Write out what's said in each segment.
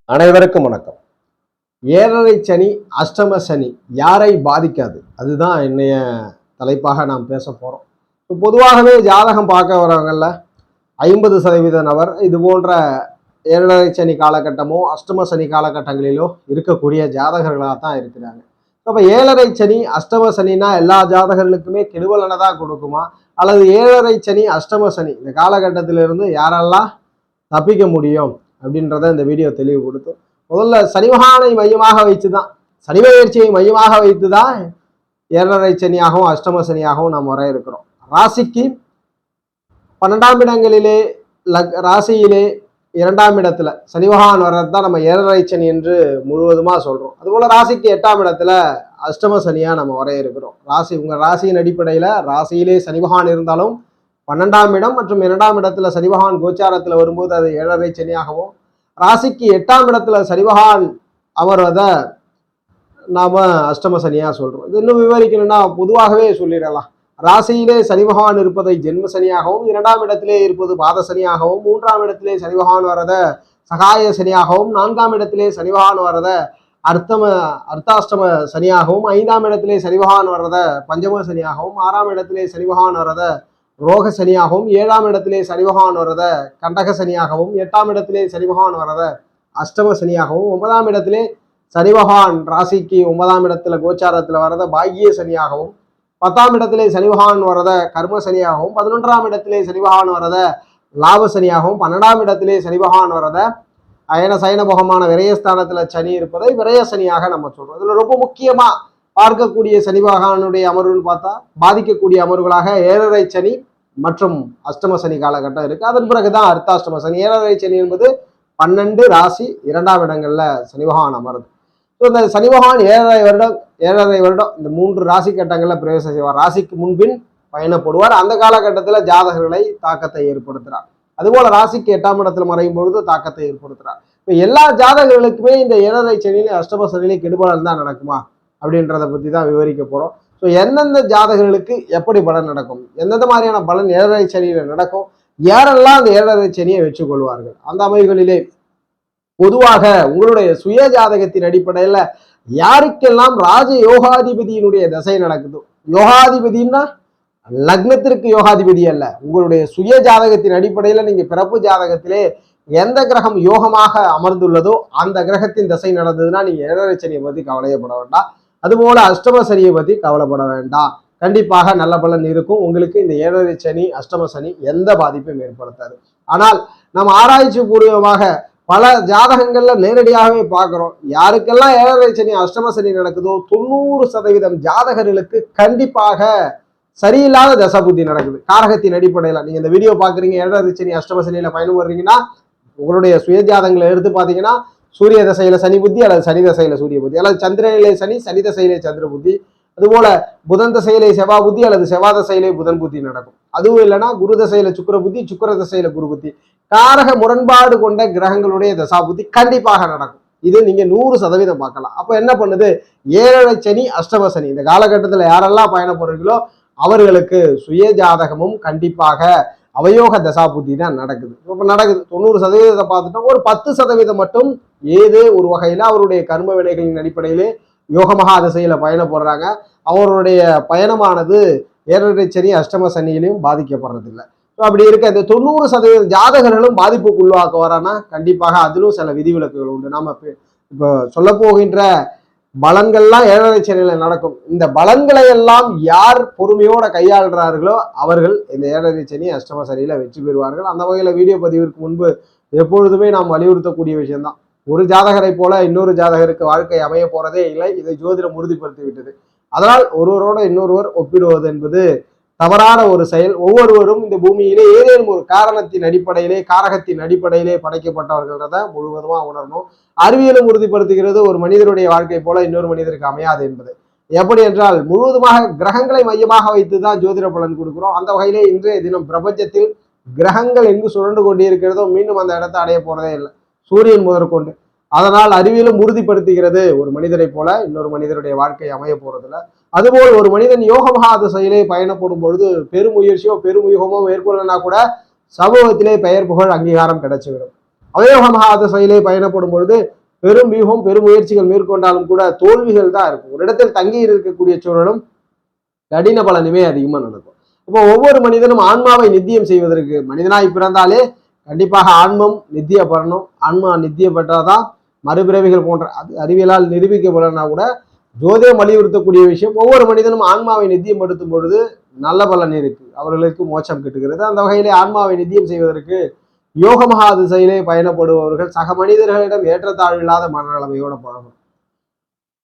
அனைவருக்கும் வணக்கம். ஏழரை சனி, அஷ்டம சனி யாரை பாதிக்காது? அதுதான் என்னைய தலைப்பாக நாம் பேச போறோம். பொதுவாகவே ஜாதகம் பார்க்க வரவங்கல்ல 50% நபர் இது போன்ற ஏழரை சனி காலகட்டமோ அஷ்டம சனி காலகட்டங்களிலோ இருக்கக்கூடிய ஜாதகர்களாக தான் இருக்கிறாங்க. அப்ப ஏழரை சனி அஷ்டம சனினா எல்லா ஜாதகர்களுக்குமே கெடுபலனை தான் கொடுக்குமா, அல்லது ஏழரை சனி அஷ்டம சனி இந்த காலகட்டத்திலிருந்து யாரெல்லாம் தப்பிக்க முடியும் அப்படின்றத இந்த வீடியோ தெளிவுபடுத்து. முதல்ல சனி மகானை மையமாக வைத்துதான், சனி பயிற்சியை மையமாக வைத்துதான் ஏழரை சனியாகவும் அஷ்டம சனியாகவும் நாம் வர இருக்கிறோம். ராசிக்கு 12ஆம் இடங்களிலே ராசியிலே 2ஆம் இடத்துல சனி மகான் வர்றதுதான் நம்ம ஏழரை சனி என்று முழுவதுமா சொல்றோம். அதுபோல ராசிக்கு 8ஆம் இடத்துல அஷ்டம சனியா நம்ம வர இருக்கிறோம். உங்க ராசியின் அடிப்படையில ராசியிலே சனி மகான் இருந்தாலும் 12ஆம் இடம் மற்றும் 2ஆம் இடத்துல சனி மகான் கோச்சாரத்துல வரும்போது அது ஏழரை சனியாகவும், ராசிக்கு 8ஆம் இடத்துல சனி மகான் அமர்வத நாம அஷ்டம சனியா சொல்றோம். இது இன்னும் விவரிக்கணும்னா பொதுவாகவே சொல்லிடலாம். ராசியிலே சனி மகான் இருப்பதை ஜென்ம சனியாகவும், 2ஆம் இடத்திலே இருப்பது பாத சனியாகவும், 3ஆம் இடத்திலே சனி மகான் வரத சகாய சனியாகவும், 4ஆம் இடத்திலே சனி மகான் வரத அர்த்தாஷ்டம சனியாகவும், 5ஆம் இடத்திலே சனி மகான் வரத பஞ்சம சனியாகவும், 6ஆம் இடத்திலே சனி மகான் வரத ரோக சனியாகவும், 7ஆம் இடத்திலே சனி பகவான் வரத கண்டக சனியாகவும், 8ஆம் இடத்திலே சனி பகவான் வரத அஷ்டம சனியாகவும், 9ஆம் இடத்திலே சனி பகவான் ராசிக்கு 9ஆம் இடத்துல கோச்சாரத்துல வரத பாக்கிய சனியாகவும், 10ஆம் இடத்திலே சனி பகவான் வரத கர்ம சனியாகவும், 11ஆம் இடத்திலே சனி பகவான் வரத லாப சனியாகவும், 12ஆம் இடத்திலே சனி பகவான் வரத அயன சயன போகமான விரயஸ்தானத்துல சனி இருப்பதை விரய சனியாக நம்ம சொல்றோம். இதுல ரொம்ப முக்கியமா பார்க்கக்கூடிய சனி பகவானுடைய அமர்வுன்னு பார்த்தா பாதிக்கக்கூடிய அமர்வுகளாக ஏழரை சனி மற்றும் அஷ்டம சனி காலகட்டம் இருக்கு. அதன் பிறகுதான் அர்த்தாஷ்டம சனி. ஏழரை சனி என்பது 12 ராசி 2ஆம் இடங்கள்ல சனி பகவான் அமருது. இந்த சனி பகவான் ஏழரை வருடம் இந்த 3 ராசி கட்டங்கள்ல பிரவேசம் செய்வார். ராசிக்கு முன்பின் பயணப்படுவார். அந்த காலகட்டத்துல ஜாதகர்களை தாக்கத்தை ஏற்படுத்துறார். அதுபோல ராசிக்கு 8ஆம் இடத்துல மறையும் பொழுது தாக்கத்தை ஏற்படுத்துறார். இப்ப எல்லா ஜாதகர்களுக்குமே இந்த ஏழரை சனியிலே அஷ்டம சனியிலே கெடுபலன் தான் நடக்குமா அப்படின்றத பத்தி தான் விவரிக்க போறோம். ஸோ எந்தெந்த ஜாதகர்களுக்கு எப்படி பலன் நடக்கும், எந்தெந்த மாதிரியான பலன் ஏழரை சனியில நடக்கும், யாரெல்லாம் அந்த ஏழரை சனியை வச்சுக் கொள்வார்கள், அந்த அமைப்புகளிலே பொதுவாக உங்களுடைய சுய ஜாதகத்தின் அடிப்படையில யாருக்கெல்லாம் ராஜ யோகாதிபதியினுடைய தசை நடக்குதோ, யோகாதிபதினா லக்னத்திற்கு யோகாதிபதி அல்ல, உங்களுடைய சுய ஜாதகத்தின் அடிப்படையில நீங்க பிறப்பு ஜாதகத்திலே எந்த கிரகம் யோகமாக அமர்ந்துள்ளதோ அந்த கிரகத்தின் தசை நடந்ததுன்னா நீங்க ஏழரை சனியை பத்தி கவலையப்பட வேண்டாம். அதுபோல அஷ்டம சனியை பத்தி கவலைப்பட வேண்டாம். கண்டிப்பாக நல்ல பலன் இருக்கும். உங்களுக்கு இந்த ஏழரை சனி அஷ்டம சனி எந்த பாதிப்பும் ஏற்படுத்தாது. ஆனால் நம்ம ஆராய்ச்சி பூர்வமாக பல ஜாதகங்கள்ல நேரடியாகவே பார்க்கிறோம். யாருக்கெல்லாம் ஏழரை சனி அஷ்டம சனி நடக்குதோ 90% ஜாதகர்களுக்கு கண்டிப்பாக சரியில்லாத தசை புத்தி நடக்குது. காரகத்தின் அடிப்படையில நீங்க இந்த வீடியோ பாக்குறீங்க, ஏழரை சனி அஷ்டம சனியில பயணம் வர்றீங்கன்னா உங்களுடைய சுயஜாதங்களை எடுத்து பாத்தீங்கன்னா சூரிய தசையில சனி புத்தி அல்லது சனி தசையில சூரிய புத்தி, அல்லது சந்திரனிலே சனி, சனி தசையிலே சந்திர புத்தி, அதுபோல புதன் தசையிலே செவ்வா புத்தி அல்லது செவ்வாய் தசையிலே புதன் புத்தி நடக்கும். அதுவும் இல்லைன்னா குரு தசையில சுக்கர புத்தி, சுக்கர தசையில குரு புத்தி, காரக முரண்பாடு கொண்ட கிரகங்களுடைய தசா புத்தி கண்டிப்பாக நடக்கும். இது நீங்க 100% பார்க்கலாம். அப்ப என்ன பண்ணுது, ஏழரை சனி அஷ்டம சனி இந்த காலகட்டத்துல யாரெல்லாம் பயணப்படுறீங்களோ அவர்களுக்கு சுய ஜாதகமும் கண்டிப்பாக அவயோக தசா புத்தி தான் நடக்குது. இப்ப நடக்குது 90% பார்த்துட்டோம். ஒரு 10% மட்டும் ஏதோ ஒரு வகையில அவருடைய கர்ம வினைகளின் அடிப்படையிலே யோகமகா திசையில பயணப்படுறாங்க. அவருடைய பயணமானது ஏழரை சனி அஷ்டம சனியிலையும் பாதிக்கப்படுறதில்லை. அப்படி இருக்க இந்த 90% ஜாதகர்களும் பாதிப்புக்குள்ளாக்க வரானா கண்டிப்பாக அதிலும் சில விதிவிலக்குகள் உண்டு. நாம இப்போ சொல்ல போகின்ற பலன்கள்லாம் ஏழரை சனியில நடக்கும். இந்த பலன்களை எல்லாம் யார் பொறுமையோட கையாளுறார்களோ அவர்கள் இந்த ஏழரை சனி அஷ்டம சனியில வெற்றி பெறுவார்கள். அந்த வகையில வீடியோ பதிவிற்கு முன்பு எப்பொழுதுமே நாம் வலியுறுத்தக்கூடிய விஷயம்தான், ஒரு ஜாதகரை போல இன்னொரு ஜாதகருக்கு வாழ்க்கை அமைய போறதே இல்லை. இதை ஜோதிடம் உறுதிப்படுத்தி விட்டது. அதனால் ஒருவரோட இன்னொருவர் ஒப்பிடுவது என்பது தவறான ஒரு செயல். ஒவ்வொருவரும் இந்த பூமியிலே ஏதேனும் ஒரு காரணத்தின் அடிப்படையிலே காரகத்தின் அடிப்படையிலே படைக்கப்பட்டவர்கள்ன்றத முழுவதுமா உணரணும். அறிவியலும் உறுதிப்படுத்துகிறது, ஒரு மனிதனுடைய வாழ்க்கை போல இன்னொரு மனிதருக்கு அமையாது என்பது. எப்படி என்றால் முழுவதுமாக கிரகங்களை மையமாக வைத்துதான் ஜோதிட பலன் கொடுக்கிறோம். அந்த வகையிலே இன்றைய தினம் பிரபஞ்சத்தில் கிரகங்கள் எங்கு சுழண்டு கொண்டே இருக்கிறதோ மீண்டும் அந்த இடத்தை அடைய போறதே இல்லை, சூரியன் முதற்கொண்டு. அதனால் அறிவியலும் உறுதிப்படுத்துகிறது, ஒரு மனிதரை போல இன்னொரு மனிதருடைய வாழ்க்கை அமைய போறதில்லை. அதுபோல் ஒரு மனிதன் யோகமகா திசையிலே பயணப்படும் பொழுது பெருமுயற்சியோ பெருமுயுகமோ மேற்கொள்ளனா கூட சமூகத்திலே பெயர் புகழ் அங்கீகாரம் கிடைச்சிவிடும். அவயோக மகாத செயலை பயணப்படும் பொழுது பெரும் வியூகம் பெரும் முயற்சிகள் மேற்கொண்டாலும் கூட தோல்விகள் தான் இருக்கும். ஒரு இடத்தில் தங்கி இருக்கக்கூடிய சூழலும் கடின பலனுமே அதிகமா நடக்கும். இப்போ ஒவ்வொரு மனிதனும் ஆன்மாவை நித்தியம் செய்வதற்கு, மனிதனாய் பிறந்தாலே கண்டிப்பாக ஆன்மம் நித்திய பெறணும். ஆன்மா நித்திய பெற்றாதான் மறுபிறவிகள் போன்ற அது அறிவியலால் நிரூபிக்கப்படனா கூட ஜோதிடம் வலியுறுத்தக்கூடிய விஷயம். ஒவ்வொரு மனிதனும் ஆன்மாவை நித்தியம் படுத்தும் பொழுது நல்ல பலன் இருக்கு, அவர்களுக்கு மோட்சம் கிட்டுகிறது. அந்த வகையிலே ஆன்மாவை நித்தியம் செய்வதற்கு யோக மகா திசையிலே பயணப்படுபவர்கள் சக மனிதர்களிடம் ஏற்றத்தாழ்வில்லாத மனநிலைமையோட பழகும்.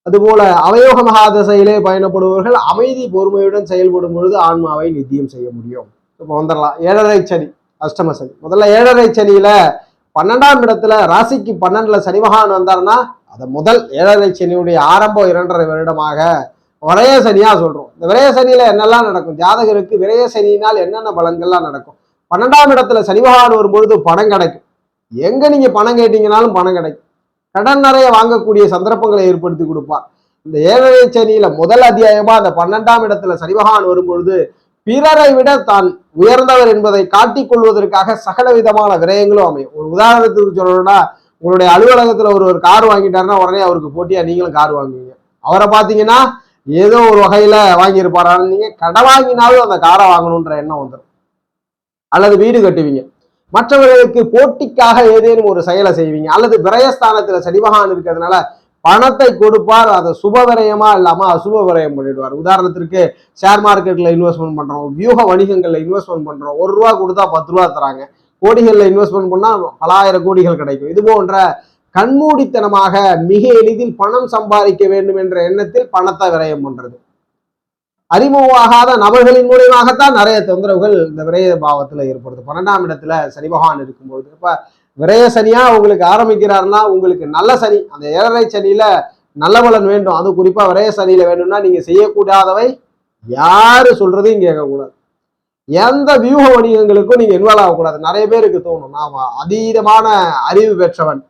அதுபோல அவயோக மகா திசையிலே பயணப்படுபவர்கள் அமைதி பொறுமையுடன் செயல்படும் பொழுது ஆன்மாவை நித்தியம் செய்ய முடியும். இப்போ வந்துடலாம் 7.5 சனி, அஷ்டம சனி. முதல்ல 7.5 சனியில 12ஆம் இடத்துல ராசிக்கு 12ல சனி மகான் வந்தாருன்னா அதை முதல் 7.5 சனியுடைய ஆரம்பம் 2.5 வருடமாக விரய சனியா சொல்றோம். இந்த விரய சனியில என்னெல்லாம் நடக்கும், ஜாதகருக்கு விரய சனியினால் என்னென்ன பலன்கள்லாம் நடக்கும். 12ஆம் இடத்துல சனி மகான் வரும்பொழுது பணம் கிடைக்கும். எங்க நீங்க பணம் கேட்டீங்கன்னாலும் பணம் கிடைக்கும். கடன் நிறைய வாங்கக்கூடிய சந்தர்ப்பங்களை ஏற்படுத்தி கொடுப்பார். இந்த 7.5 சனியில முதல் அத்தியாயமா அந்த 12ஆம் இடத்துல சனி மகான் வரும்பொழுது பிறரை விட தான் உயர்ந்தவர் என்பதை காட்டிக் கொள்வதற்காக சகல விதமான விரயங்களும் அமையும். ஒரு உதாரணத்துக்கு சொல்லணும்னா, உங்களுடைய அலுவலகத்துல ஒரு கார் வாங்கிட்டாருன்னா உடனே அவருக்கு போட்டியா நீங்களும் கார் வாங்குவீங்க. அவரை பார்த்தீங்கன்னா ஏதோ ஒரு வகையில வாங்கியிருப்பாரு, நீங்க கடை வாங்கினாலும் அந்த காரை வாங்கணுன்ற எண்ணம் வந்துடும். அல்லது வீடு கட்டுவீங்க, மற்றவர்களுக்கு போட்டிக்காக ஏதேனும் ஒரு செயலை செய்வீங்க. அல்லது விரயஸ்தானத்துல சனிமகான் இருக்கிறதுனால பணத்தை கொடுப்பார், அதை சுப விரயமா இல்லாம அசுப விரயம் பண்ணிடுவார். உதாரணத்திற்கு ஷேர் மார்க்கெட்ல இன்வெஸ்ட்மெண்ட் பண்றோம், வியூக வணிகங்கள்ல இன்வெஸ்ட்மெண்ட் பண்றோம், 1 ரூபா கொடுத்தா 10 ரூபா தராங்க, கோடிகள்ல இன்வெஸ்ட்மெண்ட் பண்ணா பல ஆயிரம் கோடிகள் கிடைக்கும். இது போன்ற கண்மூடித்தனமாக மிக எளிதில் பணம் சம்பாதிக்க வேண்டும் என்ற எண்ணத்தில் பணத்தை விரயம் பண்றது, அறிமுகமாகாத நபர்களின் மூலியமாகத்தான் நிறைய தொந்தரவுகள் இந்த விரய பாவத்துல ஏற்படுது. 12ஆம் இடத்துல சனி பகவான் இருக்கும்போது இப்ப விரய சனியா உங்களுக்கு ஆரம்பிக்கிறாருன்னா உங்களுக்கு நல்ல சனி, அந்த 7.5 சனியில நல்ல பலன் வேண்டும். அது குறிப்பா விரய சனியில வேணும்னா நீங்க செய்யக்கூடாதவை யாரு சொல்றதையும் கேட்கக்கூடாது, எந்த வியூக வணிகங்களுக்கும் நீங்க இன்வால்வ் ஆகக்கூடாது. நிறைய பேருக்கு தோணும் நாம அதீதமான அறிவு பெற்றவன்,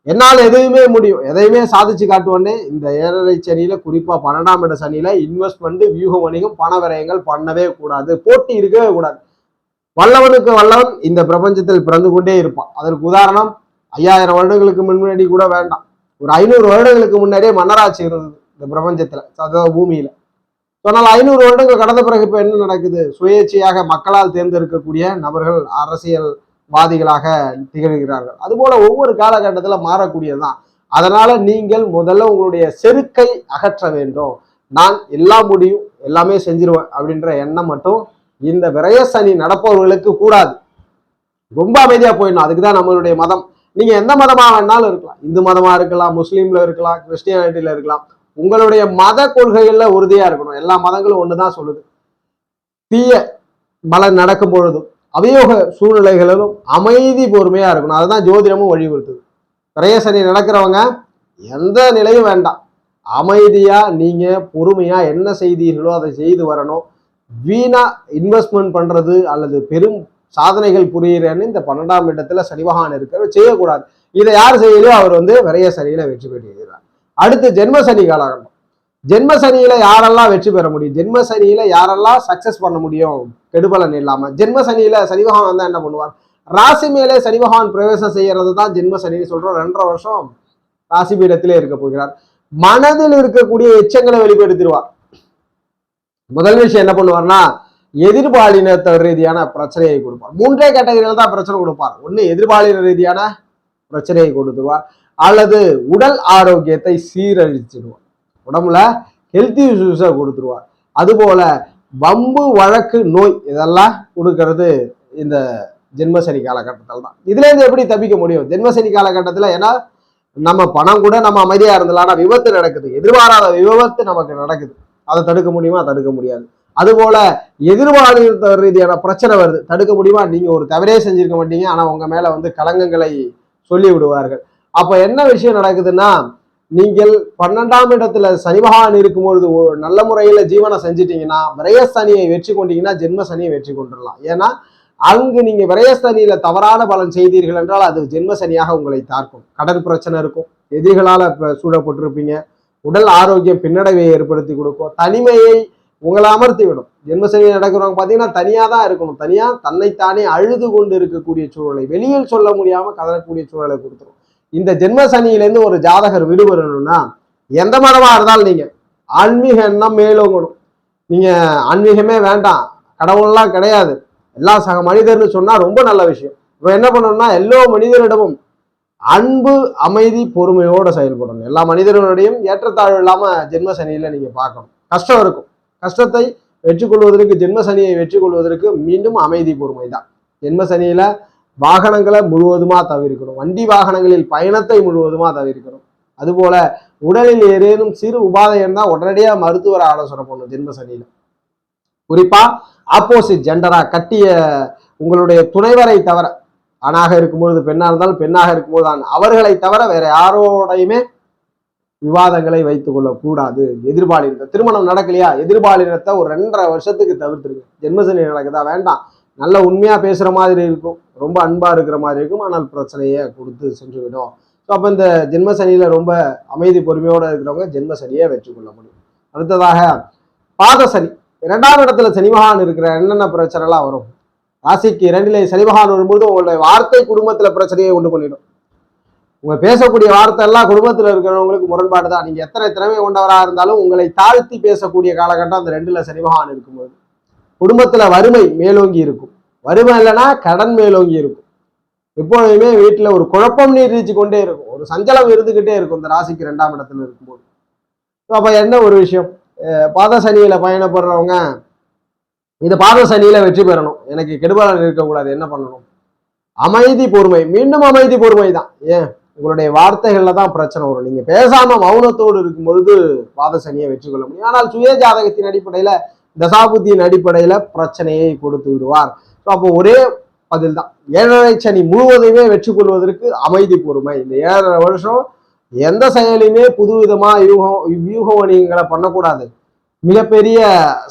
என்னால் எதையுமே முடியும், எதையுமே சாதிச்சு காட்டுவனே. இந்த 7.5 சனியில குறிப்பா 12ஆம் இட சனியில இன்வெஸ்ட்மெண்ட் வியூக வணிகம் பண விரயங்கள் பண்ணவே கூடாது, போட்டி இருக்கவே கூடாது. வல்லவனுக்கு வல்லவன் இந்த பிரபஞ்சத்தில் பிறந்து கொண்டே இருப்பான். அதற்கு உதாரணம் 5000 வருடங்களுக்கு முன்னாடி கூட வேண்டாம், ஒரு 500 வருடங்களுக்கு முன்னாடியே மன்னராட்சி இருந்தது இந்த பிரபஞ்சத்துல, அதாவது பூமியில. ஆனால் 500 வருடங்கள் கடந்த பிறகு இப்ப என்ன நடக்குது, சுயேட்சையாக மக்களால் தேர்ந்தெடுக்கக்கூடிய நபர்கள் அரசியல்வாதிகளாக திகழ்கிறார்கள். அதுபோல ஒவ்வொரு காலகட்டத்துல மாறக்கூடியதுதான். அதனால நீங்கள் முதல்ல உங்களுடைய செருக்கை அகற்ற வேண்டும். நான் எல்லாம் முடியும், எல்லாமே செஞ்சிருவேன் அப்படின்ற எண்ணம் மட்டும் இந்த விரயசனி நடப்பவர்களுக்கு கூடாது. ரொம்ப அமைதியா போயிடணும். அதுக்குதான் நம்மளுடைய மதம். நீங்க எந்த மதமா வேணாலும் இருக்கலாம், இந்து மதமா இருக்கலாம், முஸ்லீம்ல இருக்கலாம், கிறிஸ்டியானிட்டியில இருக்கலாம். உங்களுடைய மத கொள்கைகள்ல உறுதியா இருக்கணும். எல்லா மதங்களும் ஒண்ணுதான் சொல்லுது, தீய பலன் நடக்கும் பொழுதும் அவயோக சூழ்நிலைகளிலும் அமைதி பொறுமையா இருக்கணும். அதுதான் ஜோதிடமும் வழிபடுத்துது. விரயசனி நடக்கிறவங்க எந்த நிலையும் வேண்டாம், அமைதியா நீங்க பொறுமையா என்ன செய்தீர்களோ அதை செய்து வரணும். வீணா இன்வெஸ்ட்மெண்ட் பண்றது அல்லது பெரும் சாதனைகள் புரியுறேன்னு இந்த 12ஆம் இடத்துல சனி பகவான் இருக்கிற செய்யக்கூடாது. இதை யார் செய்யலையோ அவர் விரய சனியில வெற்றி பெறுகிறார். அடுத்து ஜென்ம சனி காலகட்டம். ஜென்ம சனியில யாரெல்லாம் வெற்றி பெற முடியும், ஜென்ம சனியில யாரெல்லாம் சக்சஸ் பண்ண முடியும் கெடுபலன் இல்லாம. ஜென்ம சனியில சனி பகவான் வந்தா என்ன பண்ணுவார், ராசி மேலே சனி பகவான் பிரவேசம் செய்யறது தான் ஜென்ம சனின்னு சொல்றோம். 2.5 வருஷம் ராசி பீடத்திலே இருக்க போகிறார். மனதில் இருக்கக்கூடிய எச்சங்களை வெளிப்படுத்திடுவார். முதல் விஷயம் என்ன பண்ணுவார்னா, எதிர்பாலினத்தவர் ரீதியான பிரச்சனையை கொடுப்பார். 3 கேட்டகரியில தான் பிரச்சனை கொடுப்பார். ஒண்ணு எதிர்பாலின ரீதியான பிரச்சனையை கொடுத்துருவார், அல்லது உடல் ஆரோக்கியத்தை சீரழிச்சிடுவார், உடம்புல ஹெல்த் இஷ்யூஸை கொடுத்துருவார். அதுபோல வம்பு வழக்கு நோய் இதெல்லாம் கொடுக்கறது இந்த ஜென்மசனி காலகட்டத்தில் தான். இதுல இருந்து எப்படி தப்பிக்க முடியும் ஜென்மசனி காலகட்டத்துல? ஏன்னா நம்ம பணம் கூட நம்ம அமைதியா இருந்தலாம், ஆனா விபத்து நடக்குது, எதிர்பாராத விபத்து நமக்கு நடக்குது. அதை தடுக்க முடியுமா? தடுக்க முடியாது. அதுபோல எதிர்பாலின ரீதியான பிரச்சனை வருது, தடுக்க முடியுமா? நீங்க ஒரு தவறே செஞ்சிருக்க மாட்டீங்க, ஆனா உங்க மேல கலங்கங்களை சொல்லி விடுவார்கள். அப்ப என்ன விஷயம் நடக்குதுன்னா, நீங்கள் 12ஆம் இடத்துல சனி பகவான் இருக்கும்பொழுது நல்ல முறையில ஜீவனம் செஞ்சிட்டீங்கன்னா, விரயசனியை வெற்றி கொண்டீங்கன்னா ஜென்ம சனியை வெற்றி கொண்டுடலாம். ஏன்னா அங்கு நீங்க விரயசனியில தவறான பலன் செய்தீர்கள் என்றால் அது ஜென்ம சனியாக உங்களை தாக்கும். கடன் பிரச்சனை இருக்கும், எதிரிகளால சூழப்பட்டிருப்பீங்க, உடல் ஆரோக்கியம் பின்னடைவை ஏற்படுத்தி கொடுக்கும், தனிமையை உங்களை அமர்த்தி விடும். ஜென்மசனி நடக்கிறவங்க பார்த்தீங்கன்னா தனியாக தான் இருக்கணும். தனியாக தன்னைத்தானே அழுது கொண்டு இருக்கக்கூடிய சூழலை, வெளியில் சொல்ல முடியாமல் கதறக்கூடிய சூழலை கொடுத்துரும். இந்த ஜென்மசனியிலேருந்து ஒரு ஜாதகர் விடுபடணும்னா எந்த மதமாக இருந்தாலும் நீங்கள் ஆன்மீக எண்ணம் மேலோங்கணும். நீங்கள் ஆன்மீகமே வேண்டாம், கடவுள்லாம் கிடையாது, எல்லா சக மனிதர்னு சொன்னால் ரொம்ப நல்ல விஷயம். இப்போ என்ன பண்ணணும்னா எல்லா மனிதரிடமும் அன்பு, அமைதி, பொறுமையோடு செயல்படணும். எல்லா மனிதர்களுடையும் ஏற்றத்தாழ்வு இல்லாமல் ஜென்மசனியில் நீங்கள் பார்க்கணும். கஷ்டம் இருக்கும், கஷ்டத்தை வெற்றி கொள்வதற்கு, ஜென்மசனியை வெற்றி கொள்வதற்கு மீண்டும் அமைதி, பொறுமை தான். ஜென்மசனியில் வாகனங்களை முழுவதுமாக தவிர்க்கணும். வண்டி வாகனங்களில் பயணத்தை முழுவதுமாக தவிர்க்கணும். அதுபோல உடலில் ஏதேனும் சிறு உபாதை இருந்தால் உடனடியாக மருத்துவரை ஆலோசனை பண்ணணும் ஜென்மசனியில். குறிப்பா ஆப்போசிட் ஜெண்டரா கட்டிய உங்களுடைய துணைவரை தவிர, ஆணாக இருக்கும்போது பெண்ணாக இருந்தாலும் பெண்ணாக இருக்கும்போது ஆண், அவர்களை தவிர வேற யாரோடையுமே விவாதங்களை வைத்துக் கொள்ளக்கூடாது. எதிர்பாலினத்தை திருமணம் நடக்கலையா, எதிர்பாலினத்தை ஒரு 2.5 வருஷத்துக்கு தவிர்த்துருங்க. ஜென்மசனி நடக்குதா வேண்டாம். நல்ல உண்மையா பேசுற மாதிரி இருக்கும், ரொம்ப அன்பா இருக்கிற மாதிரி இருக்கும், ஆனால் பிரச்சனையை கொடுத்து சென்று விடும். ஸோ அப்போ இந்த ஜென்மசனியில ரொம்ப அமைதி பொறுமையோடு இருக்கிறவங்க ஜென்மசனியை வெற்றி கொள்ள முடியும். அடுத்ததாக பாதசனி. 2ஆம் இடத்துல சனி மகான் இருக்கிற என்னென்ன பிரச்சனைலாம் வரும்? ராசிக்கு 2லே சனி மகான் வரும்போது உங்களுடைய வார்த்தை குடும்பத்துல பிரச்சனையை உண்டு பண்ணிடும். உங்க பேசக்கூடிய வார்த்தை எல்லாம் குடும்பத்துல இருக்கிறவங்களுக்கு முரண்பாடு தான். நீங்க எத்தனை திறமை கொண்டவராக இருந்தாலும் உங்களை தாழ்த்தி பேசக்கூடிய காலகட்டம் அந்த 2ல சனி மகான் இருக்கும்போது. குடும்பத்துல வறுமை மேலோங்கி இருக்கும். வறுமை இல்லைன்னா கடன் மேலோங்கி இருக்கும். எப்பொழுதுமே வீட்டுல ஒரு குழப்பம் நீடிச்சு கொண்டே இருக்கும், ஒரு சஞ்சலம் இருந்துகிட்டே இருக்கும் இந்த ராசிக்கு 2ஆம் இடத்துல இருக்கும்போது. அப்ப என்ன ஒரு விஷயம், பாதசனியில பயணப்படுறவங்க இந்த பாதசனியில வெற்றி பெறணும், எனக்கு கெடுபலன் இருக்கக்கூடாது, என்ன பண்ணணும்? அமைதி, பொறுமை. மீண்டும் அமைதி, பொறுமை தான். ஏன், உங்களுடைய வார்த்தைகள்ல தான் பிரச்சனை வரும். நீங்க பேசாம மௌனத்தோடு இருக்கும் பொழுது பாதசனியை வெற்றி கொள்ள முடியும். ஆனால் சுய ஜாதகத்தின் அடிப்படையில, தசாபுத்தியின் அடிப்படையில பிரச்சனையை கொடுத்து விடுவார். அப்போ ஒரே பதில் தான். 7.5 சனி முழுவதையுமே வெற்றி கொள்வதற்கு அமைதி, பொறுமை. இந்த 7.5 வருஷம் எந்த செயலையுமே புதுவிதமா வியூக வணிகங்களை பண்ணக்கூடாது. மிகப்பெரிய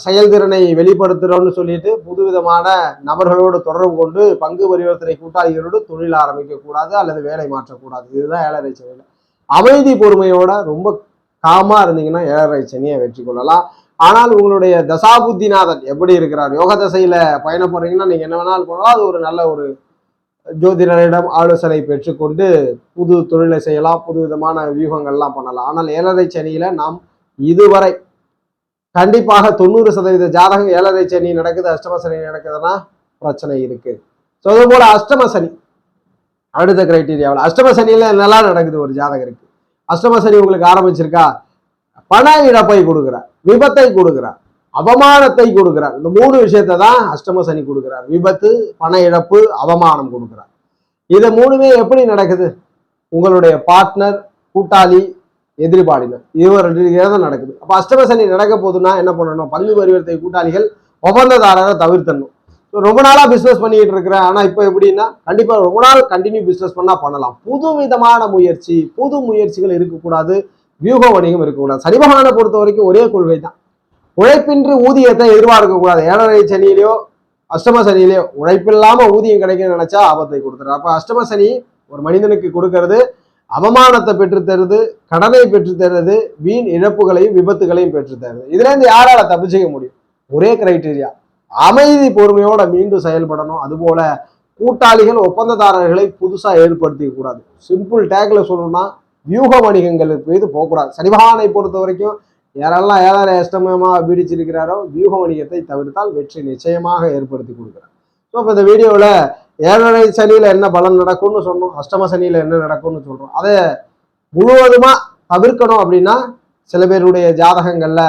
செயல்திறனை வெளிப்படுத்துறோம்னு சொல்லிட்டு புதுவிதமான நபர்களோடு தொடர்பு கொண்டு பங்கு பரிவர்த்தனை கூட்டாளிகளோடு தொழில் ஆரம்பிக்க கூடாது அல்லது வேலை மாற்றக்கூடாது. இதுதான் 7.5 சனியில. அமைதி பொறுமையோட ரொம்ப காமா இருந்தீங்கன்னா 7.5 சனியை வெற்றி கொள்ளலாம். ஆனால் உங்களுடைய தசாபுத்திநாதன் எப்படி இருக்கிறார், யோக தசையில பயணப்படுறீங்கன்னா நீங்க என்ன வேணாலும் பண்ணலாம். அது ஒரு நல்ல ஒரு ஜோதிடரிடம் ஆலோசனை பெற்றுக்கொண்டு புது தொழிலை செய்யலாம், புது விதமான வியூகங்கள்லாம் பண்ணலாம். ஆனால் 7.5 சனியில நாம் இதுவரை கண்டிப்பாக 90% ஜாதகம் 7.5 சனி நடக்குது, அஷ்டம சனி நடக்குதுன்னா பிரச்சனை இருக்கு. ஸோ அது போல அஷ்டம சனி அடுத்த கிரைட்டீரியாவில். அஷ்டம சனியில நல்லா நடக்குது ஒரு ஜாதகருக்கு. அஷ்டம சனி உங்களுக்கு ஆரம்பிச்சிருக்கா, பண இழப்பை கொடுக்கிறார், விபத்தை கொடுக்கிறார், அவமானத்தை கொடுக்கிறார். இந்த 3 விஷயத்தை தான் அஷ்டம சனி கொடுக்கிறார். விபத்து, பண இழப்பு, அவமானம் கொடுக்கிறார். இதை 3மே எப்படி நடக்குது? உங்களுடைய பார்ட்னர், கூட்டாளி, எதிர்பாலினர் இவர்களுக்கு தான் நடக்குது. அப்ப அஷ்டம சனி நடக்க போதுன்னா என்ன பண்ணணும்? பங்கு பரிவர்த்தனை கூட்டாளிகள், ஒப்பந்ததாரரை தவிர்த்தணும். ரொம்ப நாளா பிசினஸ் பண்ணிட்டு இருக்கிறேன், ஆனா இப்போ எப்படின்னா கண்டிப்பா ரொம்ப நாள் கண்டினியூ பிசினஸ் பண்ணா பண்ணலாம். புது விதமான முயற்சி, புது முயற்சிகள் இருக்கக்கூடாது, வியூக வணிகம் இருக்கக்கூடாது. சனி பகவானை பொறுத்த வரைக்கும் ஒரே கொள்கை தான், உழைப்பின்றி ஊதியத்தை எதிர்பார்க்க கூடாது. 7.5 சனியிலையோ அஷ்டம சனியிலையோ உழைப்பில்லாம ஊதியம் கிடைக்குன்னு நினைச்சா ஆபத்தை கொடுத்துரு. அப்ப அஷ்டம சனி ஒரு மனிதனுக்கு கொடுக்கறது அவமானத்தை பெற்று தருது, கடனை பெற்று தருது, வீண் இழப்புகளையும் விபத்துகளையும் பெற்று தருது. இதுல இருந்து யாரால தப்பிச்சுக்க முடியும்? ஒரே கிரைட்டீரியா, அமைதி பொறுமையோட மீண்டும் செயல்படணும். அதுபோல கூட்டாளிகள், ஒப்பந்ததாரர்களை புதுசா ஏற்படுத்திக்க கூடாது. சிம்பிள் டேக்ல சொல்லணும்னா வியூக வணிகங்களுக்கு மீது போகக்கூடாது. சனிபகவானை பொறுத்த வரைக்கும் யாரெல்லாம் 7.5 அஷ்டமமா பீடிச்சிருக்கிறாரோ வியூக வணிகத்தை தவிர்த்தால் வெற்றி நிச்சயமாக ஏற்படுத்தி கொடுக்குறார். ஸோ இப்போ இந்த வீடியோவில் 7.5 சனியில என்ன பலன் நடக்கும்னு சொன்னோம், அஷ்டம சனியில என்ன நடக்கும்னு சொல்றோம். அதை முழுவதுமா தவிர்க்கணும் அப்படின்னா சில பேருடைய ஜாதகங்கள்ல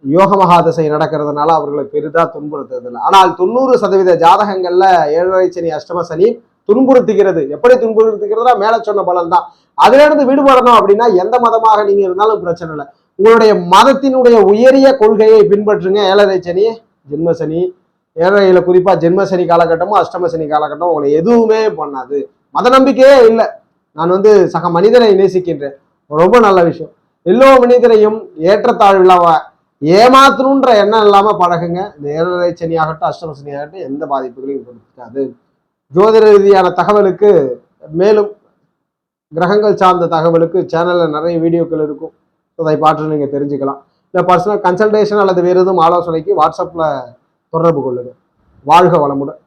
யோக மகாதசை நடக்கிறதுனால அவர்களை பெரிதா துன்புறுத்துறதில்லை. ஆனால் 90% ஜாதகங்கள்ல 7.5 சனி அஷ்டம சனி துன்புறுத்துகிறது. எப்படி துன்புறுத்துகிறதுனா மேல சொன்ன பலன் தான். அதுல இருந்து விடுபடணும் அப்படின்னா எந்த மதமாக நீங்க இருந்தாலும் பிரச்சனை இல்லை, உங்களுடைய மதத்தினுடைய உயரிய கொள்கையை பின்பற்றுங்க. 7.5 சனி, ஜென்ம சனி, 7.5 குறிப்பா ஜென்ம சனி காலகட்டமும் அஷ்டம சனி காலகட்டமும் உங்களை எதுவுமே பண்ணாது. மத நம்பிக்கையே இல்லை. நான் சக மனிதனை நேசிக்கின்றேன், ரொம்ப நல்ல விஷயம். எல்லா மனிதரையும் ஏற்றத்தாழ்வு இல்லாம ஏமாத்தணுன்ற எண்ணம் இல்லாம பழகுங்க. இந்த 7.5 சனி ஆகட்டும் அஷ்டம சனி ஆகட்டும் எந்த பாதிப்புகளையும் கொடுக்காது. ஜோதிட ரீதியான தகவலுக்கு, மேலும் கிரகங்கள் சார்ந்த தகவலுக்கு சேனல்ல நிறைய வீடியோக்கள் இருக்கும், அதை பார்த்து நீங்க தெரிஞ்சுக்கலாம். இல்லை பர்சனல் கன்சல்டேஷன் அல்லது வேறு எதுவும் ஆலோசனைக்கு வாட்ஸ்அப்பில் தொடர்பு கொள்ளுங்கள். வாழ்க வளமுடன்.